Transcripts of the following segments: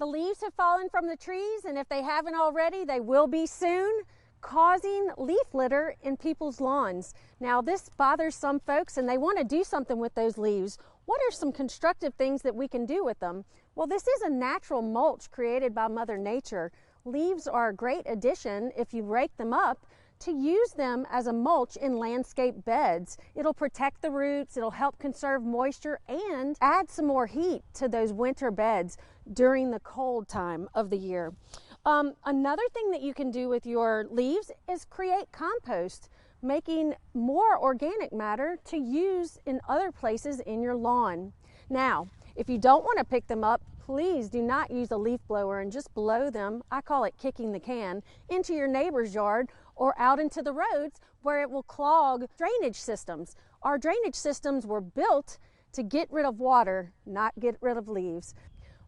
The leaves have fallen from the trees, and if they haven't already, they will be soon, causing leaf litter in people's lawns. Now, this bothers some folks and they want to do something with those leaves. What are some constructive things that we can do with them? Well, this is a natural mulch created by Mother Nature. Leaves are a great addition if you rake them up to use them as a mulch in landscape beds. It'll protect the roots, it'll help conserve moisture, and add some more heat to those winter beds during the cold time of the year. Another thing that you can do with your leaves is create compost, making more organic matter to use in other places in your lawn. Now, if you don't want to pick them up, please do not use a leaf blower and just blow them, I call it kicking the can, into your neighbor's yard or out into the roads where it will clog drainage systems. Our drainage systems were built to get rid of water, not get rid of leaves.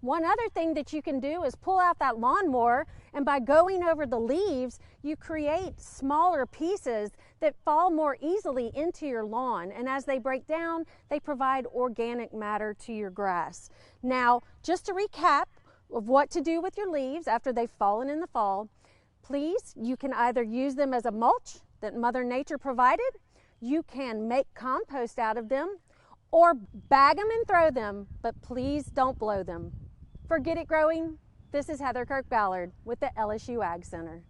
One other thing that you can do is pull out that lawnmower, and by going over the leaves, you create smaller pieces that fall more easily into your lawn. And as they break down, they provide organic matter to your grass. Now, just to recap of what to do with your leaves after they've fallen in the fall, please, you can either use them as a mulch that Mother Nature provided, you can make compost out of them, or bag them and throw them, but please don't blow them. For Get It Growing, this is Heather Kirk Ballard with the LSU Ag Center.